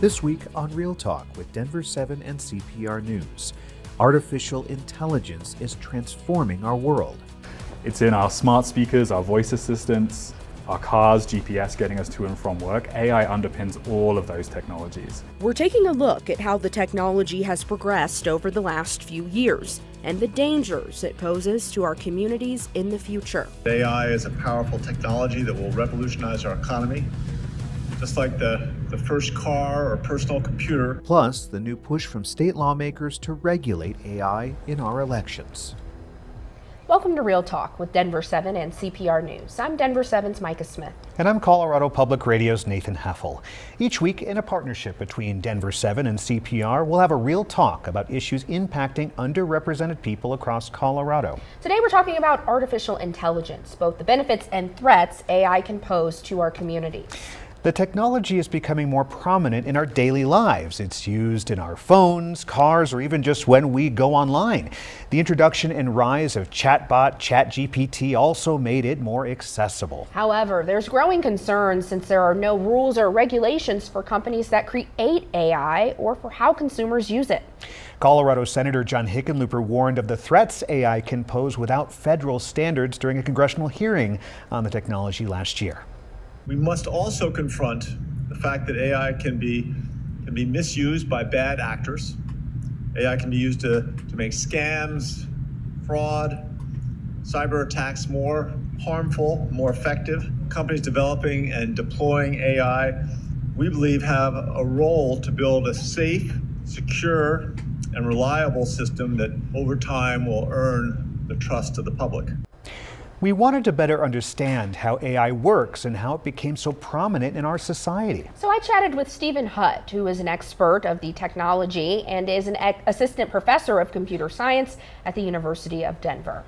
This week on Real Talk with Denver7 and CPR News, artificial intelligence is transforming our world. It's in our smart speakers, our voice assistants, our cars, GPS getting us to and from work. AI underpins all of those technologies. We're taking a look at how the technology has progressed over the last few years and the dangers it poses to our communities in the future. AI is a powerful technology that will revolutionize our economy, just like the first car or personal computer. Plus, the new push from state lawmakers to regulate AI in our elections. Welcome to Real Talk with Denver7 and CPR News. I'm Denver7's Micah Smith. And I'm Colorado Public Radio's Nathan Heffel. Each week, in a partnership between Denver7 and CPR, we'll have a real talk about issues impacting underrepresented people across Colorado. Today we're talking about artificial intelligence, both the benefits and threats AI can pose to our community. The technology is becoming more prominent in our daily lives. It's used in our phones, cars, or even just when we go online. The introduction and rise of chatbot ChatGPT also made it more accessible. However, there's growing concern since there are no rules or regulations for companies that create AI or for how consumers use it. Colorado Senator John Hickenlooper warned of the threats AI can pose without federal standards during a congressional hearing on the technology last year. We must also confront the fact that AI can be misused by bad actors. AI can be used to make scams, fraud, cyber attacks more harmful, more effective. Companies developing and deploying AI, we believe, have a role to build a safe, secure, and reliable system that over time will earn the trust of the public. We wanted to better understand how AI works and how it became so prominent in our society. So I chatted with Stephen Hutt, who is an expert of the technology and is an assistant professor of computer science at the University of Denver.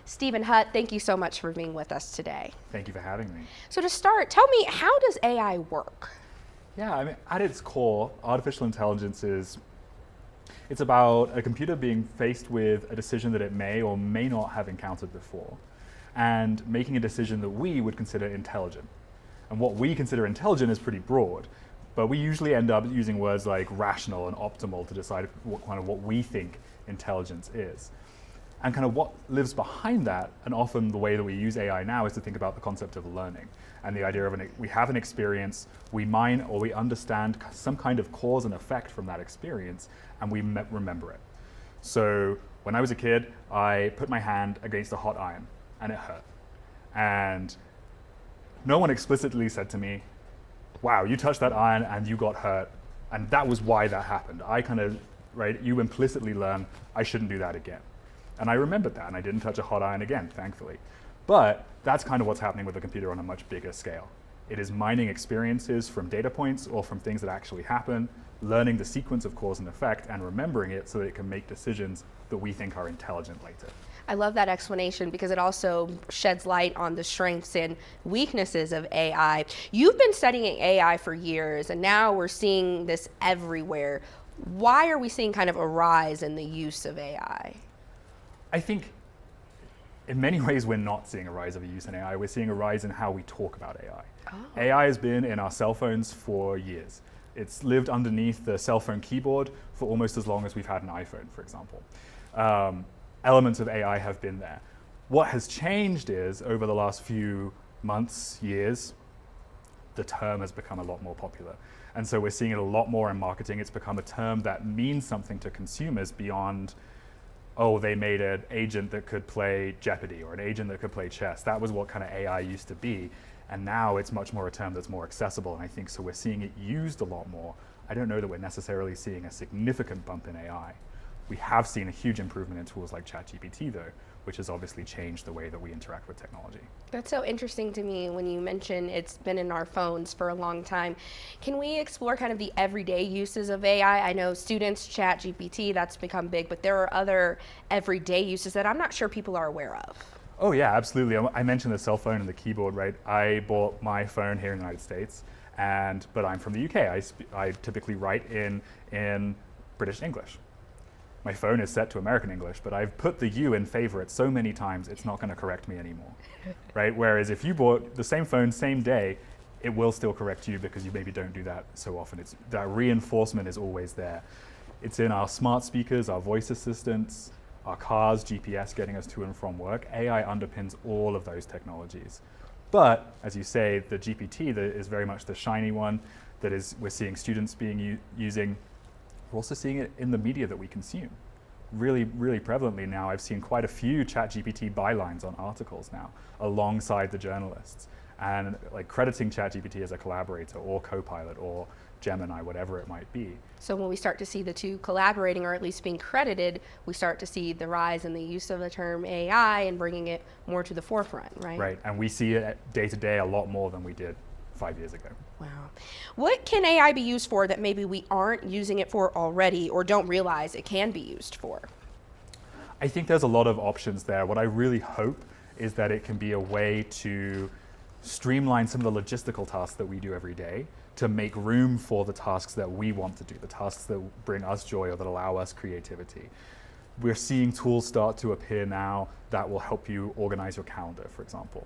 Stephen Hutt, thank you so much for being with us today. Thank you for having me. So to start, tell me, how does AI work? Yeah, I mean, at its core, artificial intelligence it's about a computer being faced with a decision that it may or may not have encountered before, and making a decision that we would consider intelligent. And what we consider intelligent is pretty broad, but we usually end up using words like rational and optimal to decide what we think intelligence is. And kind of what lives behind that, and often the way that we use AI now, is to think about the concept of learning and the idea of we have an experience, we mine or we understand some kind of cause and effect from that experience, and we remember it. So when I was a kid, I put my hand against a hot iron and it hurt. And no one explicitly said to me, wow, you touched that iron and you got hurt, and that was why that happened. You implicitly learn, I shouldn't do that again. And I remembered that, and I didn't touch a hot iron again, thankfully. But that's kind of what's happening with the computer on a much bigger scale. It is mining experiences from data points or from things that actually happen, learning the sequence of cause and effect, and remembering it so that it can make decisions that we think are intelligent later. I love that explanation because it also sheds light on the strengths and weaknesses of AI. You've been studying AI for years, and now we're seeing this everywhere. Why are we seeing kind of a rise in the use of AI? I think in many ways we're not seeing a rise of a use in AI. We're seeing a rise in how we talk about AI. Oh. AI has been in our cell phones for years. It's lived underneath the cell phone keyboard for almost as long as we've had an iPhone, for example. Elements of AI have been there. What has changed is, over the last few months, years, the term has become a lot more popular. And so we're seeing it a lot more in marketing. It's become a term that means something to consumers beyond, oh, they made an agent that could play Jeopardy or an agent that could play chess. That was what kind of AI used to be. And now it's much more a term that's more accessible. And I think so we're seeing it used a lot more. I don't know that we're necessarily seeing a significant bump in AI. We have seen a huge improvement in tools like ChatGPT, though, which has obviously changed the way that we interact with technology. That's so interesting to me when you mention it's been in our phones for a long time. Can we explore kind of the everyday uses of AI? I know students, ChatGPT, that's become big, but there are other everyday uses that I'm not sure people are aware of. Oh yeah, absolutely. I mentioned the cell phone and the keyboard, right? I bought my phone here in the United States, but I'm from the UK. I typically write in British English. My phone is set to American English, but I've put the U in favorite so many times it's not going to correct me anymore, right? Whereas if you bought the same phone, same day, it will still correct you because you maybe don't do that so often. That reinforcement is always there. It's in our smart speakers, our voice assistants, our cars, GPS getting us to and from work. AI underpins all of those technologies. But as you say, the GPT that is very much the shiny one that we're seeing students using. We're also seeing it in the media that we consume. Really, really prevalently now. I've seen quite a few ChatGPT bylines on articles now, alongside the journalists, and like crediting ChatGPT as a collaborator or co-pilot or Gemini, whatever it might be. So when we start to see the two collaborating, or at least being credited, we start to see the rise in the use of the term AI and bringing it more to the forefront, right? Right, and we see it day to day a lot more than we did 5 years ago. Wow. What can AI be used for that maybe we aren't using it for already or don't realize it can be used for? I think there's a lot of options there. What I really hope is that it can be a way to streamline some of the logistical tasks that we do every day to make room for the tasks that we want to do, the tasks that bring us joy or that allow us creativity. We're seeing tools start to appear now that will help you organize your calendar, for example,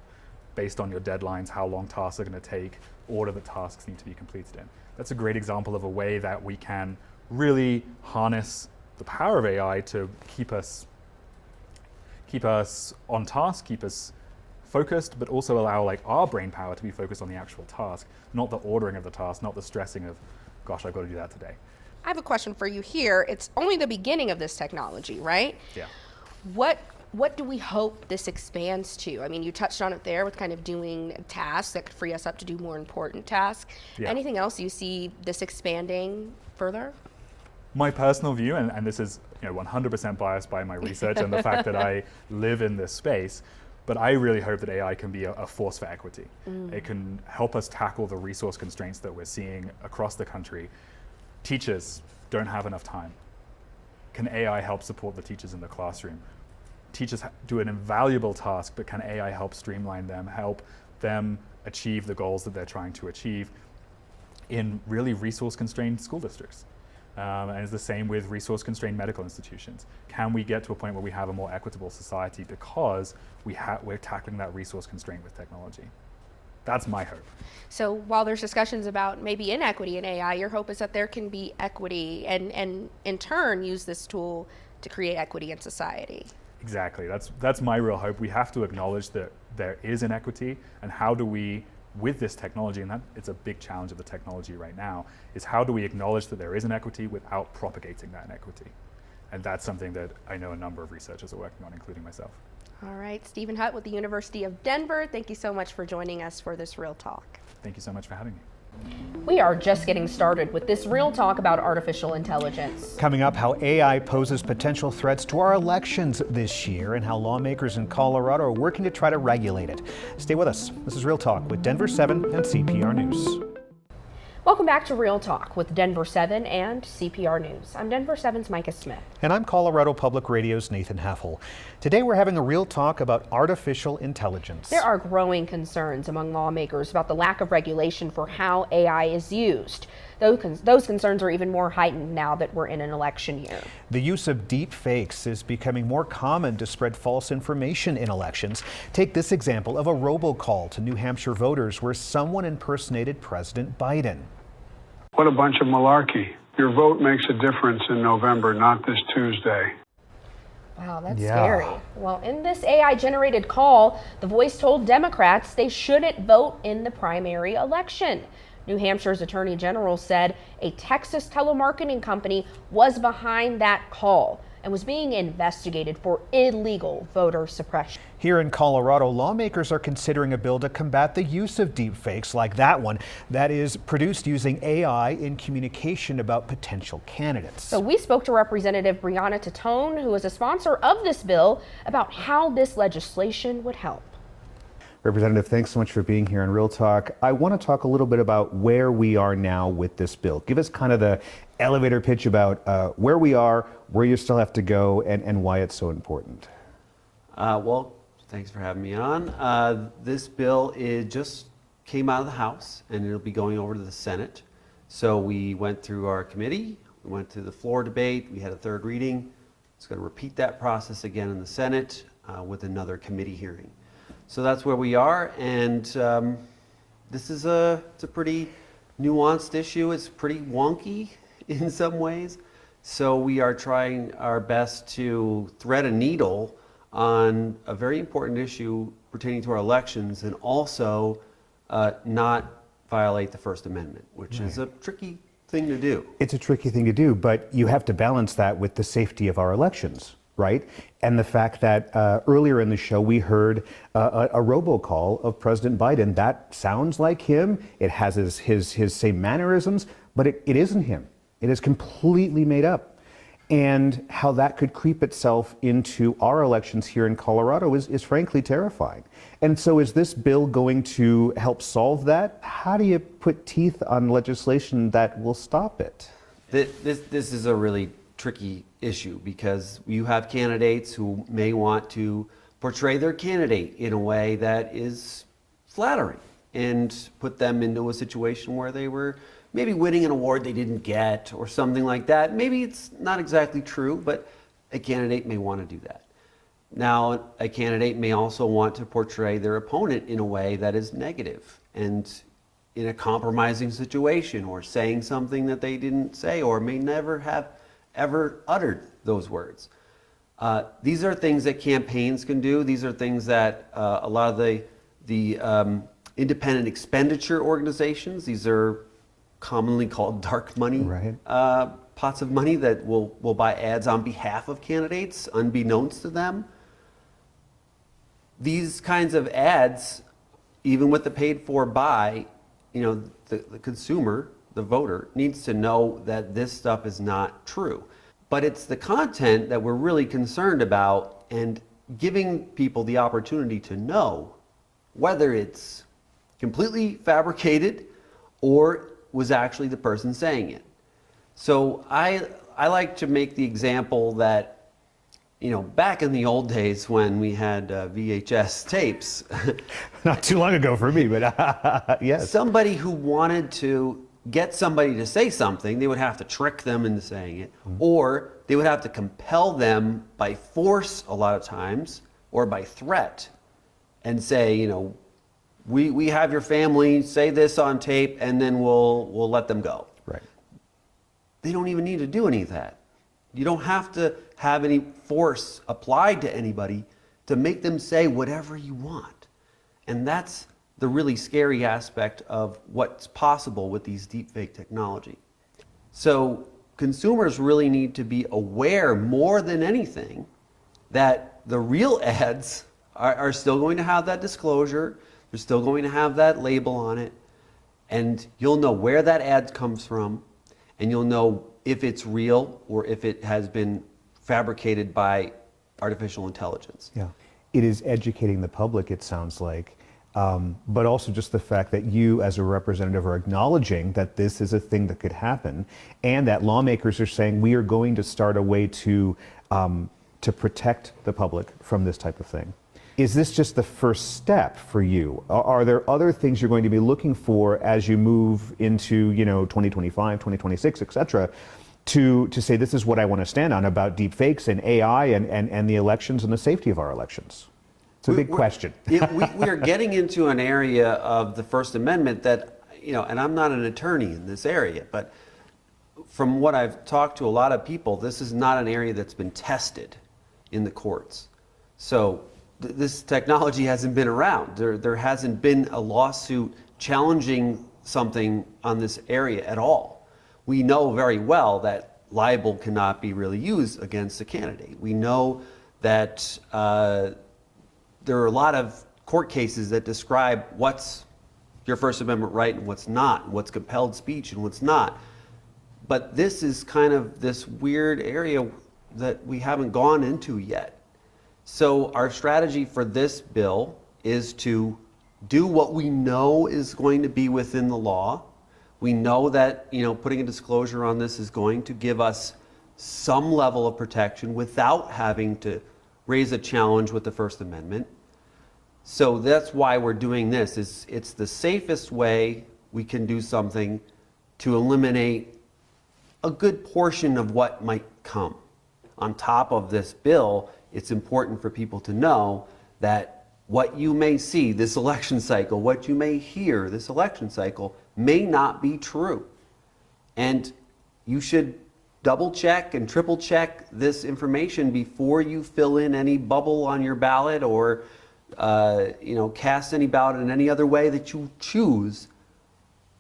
based on your deadlines, how long tasks are going to take, order the tasks need to be completed in. That's a great example of a way that we can really harness the power of AI to keep us on task, keep us focused, but also allow like our brain power to be focused on the actual task, not the ordering of the task, not the stressing of, gosh, I've got to do that today. I have a question for you here. It's only the beginning of this technology, right? Yeah. What do we hope this expands to? I mean, you touched on it there with kind of doing tasks that could free us up to do more important tasks. Yeah. Anything else you see this expanding further? My personal view, and this is 100% biased by my research and the fact that I live in this space, but I really hope that AI can be a force for equity. It can help us tackle the resource constraints that we're seeing across the country. Teachers don't have enough time. Can AI help support the teachers in the classroom? Teachers do an invaluable task, but can AI help streamline them, help them achieve the goals that they're trying to achieve in really resource-constrained school districts? And it's the same with resource-constrained medical institutions. Can we get to a point where we have a more equitable society because we're tackling that resource constraint with technology? That's my hope. So while there's discussions about maybe inequity in AI, your hope is that there can be equity and in turn use this tool to create equity in society. Exactly. That's my real hope. We have to acknowledge that there is inequity, and how do we, with this technology, and it's a big challenge of the technology right now, is how do we acknowledge that there is inequity without propagating that inequity? And that's something that I know a number of researchers are working on, including myself. All right, Stephen Hutt with the University of Denver, thank you so much for joining us for this Real Talk. Thank you so much for having me. We are just getting started with this Real Talk about artificial intelligence. Coming up, how AI poses potential threats to our elections this year and how lawmakers in Colorado are working to try to regulate it. Stay with us. This is Real Talk with Denver7 and CPR News. Welcome back to Real Talk with Denver7 and CPR News. I'm Denver7's Micah Smith. And I'm Colorado Public Radio's Nathan Heffel. Today we're having a real talk about artificial intelligence. There are growing concerns among lawmakers about the lack of regulation for how AI is used. Those concerns are even more heightened now that we're in an election year. The use of deep fakes is becoming more common to spread false information in elections. Take this example of a robocall to New Hampshire voters where someone impersonated President Biden. What a bunch of malarkey. Your vote makes a difference in November, not this Tuesday. Wow, that's scary. Well, in this AI-generated call, the voice told Democrats they shouldn't vote in the primary election. New Hampshire's Attorney General said a Texas telemarketing company was behind that call and was being investigated for illegal voter suppression. Here in Colorado, lawmakers are considering a bill to combat the use of deepfakes like that one that is produced using AI in communication about potential candidates. So we spoke to Representative Brianna Titone, who is a sponsor of this bill, about how this legislation would help. Representative, thanks so much for being here on Real Talk. I want to talk a little bit about where we are now with this bill. Give us kind of the elevator pitch about where we are, where you still have to go, and why it's so important. Well, thanks for having me on. This bill just came out of the House, and it'll be going over to the Senate. So we went through our committee, we went to the floor debate, we had a third reading. It's going to repeat that process again in the Senate with another committee hearing. So that's where we are, and it's a pretty nuanced issue. It's pretty wonky in some ways. So we are trying our best to thread a needle on a very important issue pertaining to our elections, and also not violate the First Amendment, which is a tricky thing to do. It's a tricky thing to do, but you have to balance that with the safety of our elections, right? And the fact that earlier in the show we heard a robocall of President Biden. That sounds like him. It has his same mannerisms, but it isn't him. It is completely made up. And how that could creep itself into our elections here in Colorado is frankly terrifying. And so is this bill going to help solve that? How do you put teeth on legislation that will stop it? This is a really tricky issue, because you have candidates who may want to portray their candidate in a way that is flattering and put them into a situation where they were maybe winning an award they didn't get or something like that. Maybe it's not exactly true, but a candidate may want to do that. Now, a candidate may also want to portray their opponent in a way that is negative and in a compromising situation, or saying something that they didn't say or may never have ever uttered those words. These are things that campaigns can do. These are things that a lot of the independent expenditure organizations, these are commonly called dark money, right, pots of money that will buy ads on behalf of candidates unbeknownst to them. These kinds of ads, even with the paid for buy, the consumer, the voter, needs to know that this stuff is not true. But it's the content that we're really concerned about, and giving people the opportunity to know whether it's completely fabricated or was actually the person saying it. So I like to make the example that, back in the old days when we had VHS tapes. Not too long ago for me, but yes. Somebody who wanted to get somebody to say something, they would have to trick them into saying it, or they would have to compel them by force a lot of times, or by threat, and say, we have your family say this on tape, and then we'll let them go. Right. They don't even need to do any of that. You don't have to have any force applied to anybody to make them say whatever you want. And that's the really scary aspect of what's possible with these deepfake technology. So consumers really need to be aware more than anything that the real ads are still going to have that disclosure. They're still going to have that label on it, and you'll know where that ad comes from, and you'll know if it's real or if it has been fabricated by artificial intelligence. Yeah, it is educating the public, it sounds like, but also just the fact that you as a representative are acknowledging that this is a thing that could happen, and that lawmakers are saying we are going to start a way to protect the public from this type of thing. Is this just the first step for you? Are there other things you're going to be looking for as you move into 2025, 2026, et cetera, to say this is what I want to stand on about deep fakes and AI and the elections and the safety of our elections? It's a big question. We are getting into an area of the First Amendment that, and I'm not an attorney in this area, but from what I've talked to a lot of people, this is not an area that's been tested in the courts. So this technology hasn't been around. There hasn't been a lawsuit challenging something on this area at all. We know very well that libel cannot be really used against a candidate. We know that there are a lot of court cases that describe what's your First Amendment right and what's not, what's compelled speech and what's not. But this is kind of this weird area that we haven't gone into yet. So our strategy for this bill is to do what we know is going to be within the law. We know that, putting a disclosure on this is going to give us some level of protection without having to raise a challenge with the First Amendment. So that's why we're doing this. It's the safest way we can do something to eliminate a good portion of what might come. On top of this bill, it's important for people to know that what you may see this election cycle, what you may hear this election cycle may not be true. And you should double check and triple check this information before you fill in any bubble on your ballot or cast any ballot in any other way that you choose,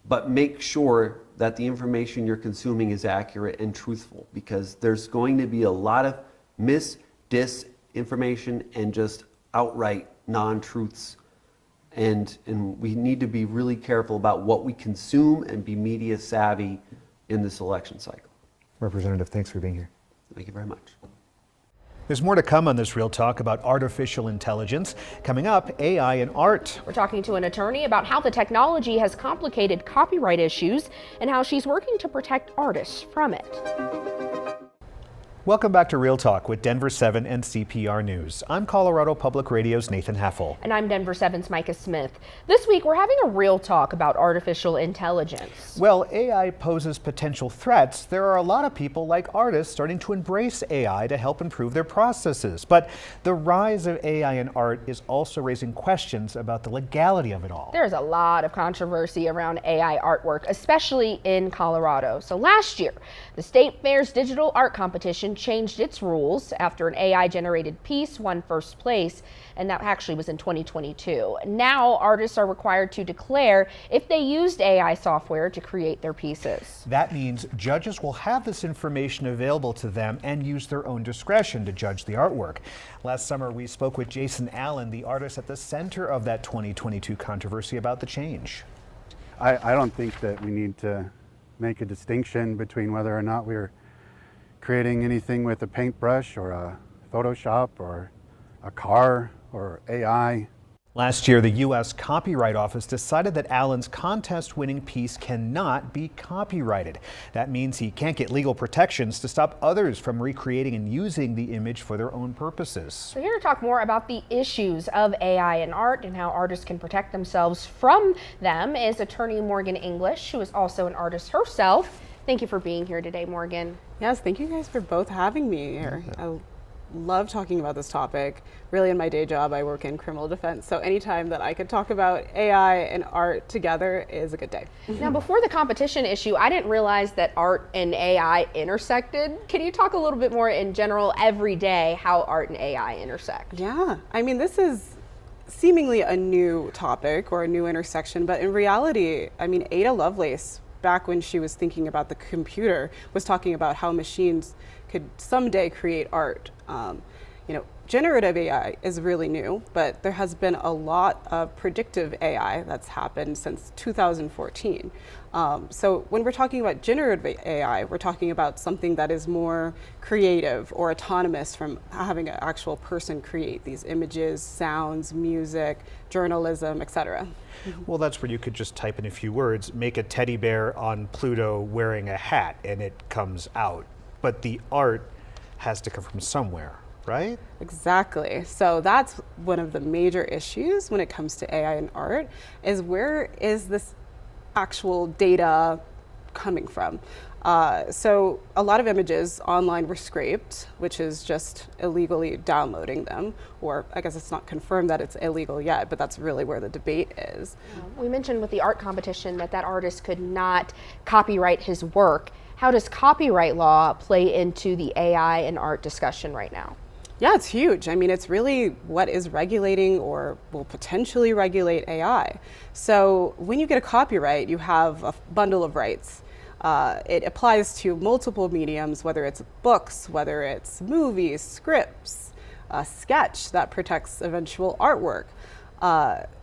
but make sure that the information you're consuming is accurate and truthful, because there's going to be a lot of disinformation and just outright non-truths. And we need to be really careful about what we consume and be media savvy in this election cycle. Representative, thanks for being here. Thank you very much. There's more to come on this Real Talk about artificial intelligence. Coming up, AI and art. We're talking to an attorney about how the technology has complicated copyright issues and how she's working to protect artists from it. Welcome back to Real Talk with Denver7 and CPR News. I'm Colorado Public Radio's Nathan Heffel. And I'm Denver7's Micah Smith. This week, we're having a real talk about artificial intelligence. Well, AI poses potential threats. There are a lot of people, like artists, starting to embrace AI to help improve their processes. But the rise of AI in art is also raising questions about the legality of it all. There's a lot of controversy around AI artwork, especially in Colorado. So last year, the State Fair's digital art competition changed its rules after an AI-generated piece won first place, and that actually was in 2022. Now, artists are required to declare if they used AI software to create their pieces. That means judges will have this information available to them and use their own discretion to judge the artwork. Last summer, we spoke with Jason Allen, the artist at the center of that 2022 controversy, about the change. I don't think that we need to make a distinction between whether or not we're creating anything with a paintbrush or a Photoshop or a car or AI. Last year, the U.S. Copyright Office decided that Allen's contest-winning piece cannot be copyrighted. That means he can't get legal protections to stop others from recreating and using the image for their own purposes. So here to talk more about the issues of AI in art and how artists can protect themselves from them is attorney Morgan English, who is also an artist herself. Thank you for being here today, Morgan. Yes, thank you guys for both having me here. I love talking about this topic. Really, in my day job, I work in criminal defense, so anytime that I could talk about AI and art together is a good day. Now, before the competition issue, I didn't realize that art and AI intersected. Can you talk a little bit more in general, every day, how art and AI intersect? Yeah, I mean, this is seemingly a new topic or a new intersection, but in reality, I mean, Ada Lovelace, back when she was thinking about the computer, was talking about how machines could someday create art. Generative AI is really new, but there has been a lot of predictive AI that's happened since 2014. So when we're talking about generative AI, we're talking about something that is more creative or autonomous from having an actual person create these images, sounds, music, journalism, etc. Well, that's where you could just type in a few words, make a teddy bear on Pluto wearing a hat, and it comes out. But the art has to come from somewhere, right? Exactly. So that's one of the major issues when it comes to AI and art, is where is this actual data coming from? So a lot of images online were scraped, which is just illegally downloading them, or I guess it's not confirmed that it's illegal yet, but that's really where the debate is. We mentioned with the art competition that artist could not copyright his work. How does copyright law play into the AI and art discussion right now? Yeah, it's huge. I mean, it's really what is regulating or will potentially regulate AI. So when you get a copyright, you have a bundle of rights. It applies to multiple mediums, whether it's books, whether it's movies, scripts, a sketch that protects eventual artwork.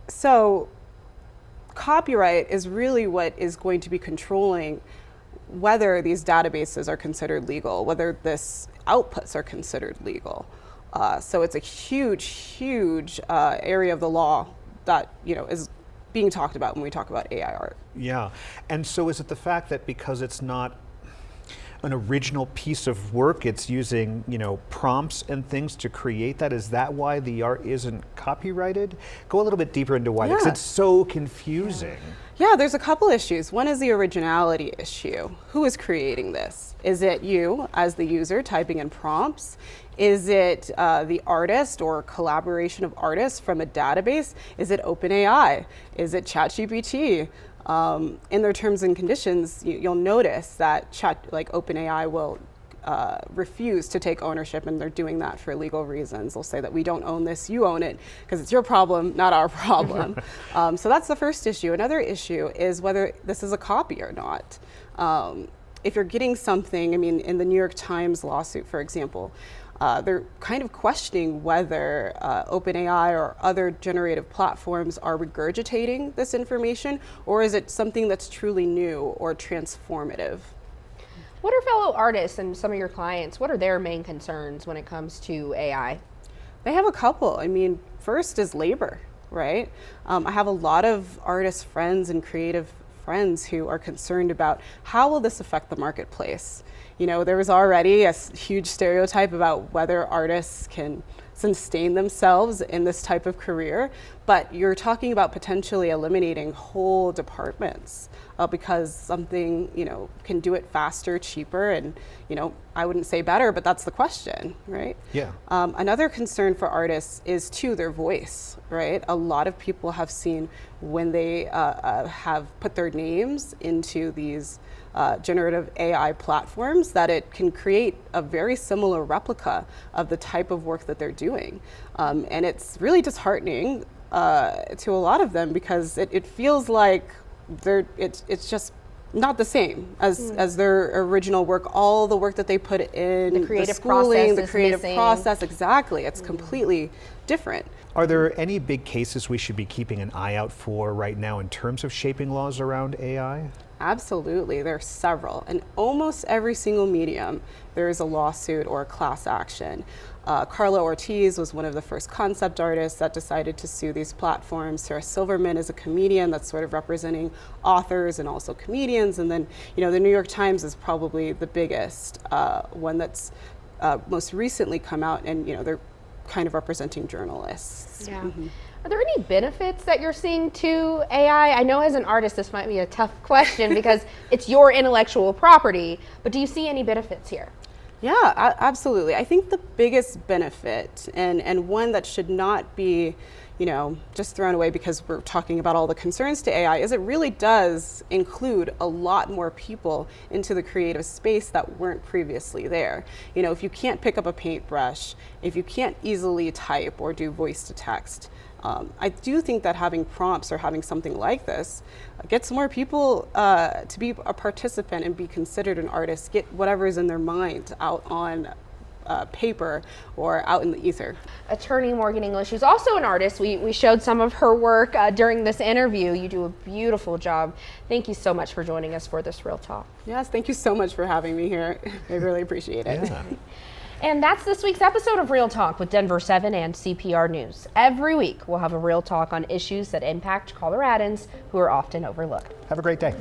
So copyright is really what is going to be controlling whether these databases are considered legal, whether this outputs are considered legal. So it's a huge area of the law that is being talked about when we talk about AI art. Yeah, and so is it the fact that because it's not an original piece of work, it's using, prompts and things to create that. Is that why the art isn't copyrighted? Go a little bit deeper into why, because it's so confusing. Yeah, there's a couple issues. One is the originality issue. Who is creating this? Is it you as the user typing in prompts? Is it the artist or collaboration of artists from a database? Is it OpenAI? Is it ChatGPT? In their terms and conditions, you'll notice that OpenAI will refuse to take ownership, and they're doing that for legal reasons. They'll say that we don't own this, you own it, because it's your problem, not our problem. So that's the first issue. Another issue is whether this is a copy or not. If you're getting something, in the New York Times lawsuit, for example, they're kind of questioning whether OpenAI or other generative platforms are regurgitating this information, or is it something that's truly new or transformative? What are fellow artists and some of your clients, what are their main concerns when it comes to AI? They have a couple. First is labor, right? I have a lot of artist friends and creative friends who are concerned about how will this affect the marketplace. There was already a huge stereotype about whether artists can sustain themselves in this type of career, but you're talking about potentially eliminating whole departments because something, can do it faster, cheaper, and, I wouldn't say better, but that's the question, right? Yeah. Another concern for artists is too their voice, right? A lot of people have seen when they have put their names into these generative AI platforms that it can create a very similar replica of the type of work that they're doing. And it's really disheartening to a lot of them because it feels like it's just not the same as their original work. All the work that they put in, the creative schooling, process, the creative process, exactly. It's completely different. Are there any big cases we should be keeping an eye out for right now in terms of shaping laws around AI? Absolutely, there are several. In almost every single medium, there is a lawsuit or a class action. Carla Ortiz was one of the first concept artists that decided to sue these platforms. Sarah Silverman is a comedian that's sort of representing authors and also comedians. And then, the New York Times is probably the biggest one that's most recently come out, and they're kind of representing journalists. Yeah. Mm-hmm. Are there any benefits that you're seeing to AI? I know as an artist this might be a tough question because it's your intellectual property, but do you see any benefits here? Yeah, absolutely. I think the biggest benefit, and one that should not be, just thrown away because we're talking about all the concerns to AI, is it really does include a lot more people into the creative space that weren't previously there. If you can't pick up a paintbrush, if you can't easily type or do voice to text, I do think that having prompts or having something like this gets more people to be a participant and be considered an artist, get whatever is in their mind out on paper or out in the ether. Attorney Morgan English, who's also an artist, we showed some of her work during this interview. You do a beautiful job. Thank you so much for joining us for this Real Talk. Yes, thank you so much for having me here. I really appreciate it. Yeah. And that's this week's episode of Real Talk with Denver7 and CPR News. Every week, we'll have a Real Talk on issues that impact Coloradans who are often overlooked. Have a great day.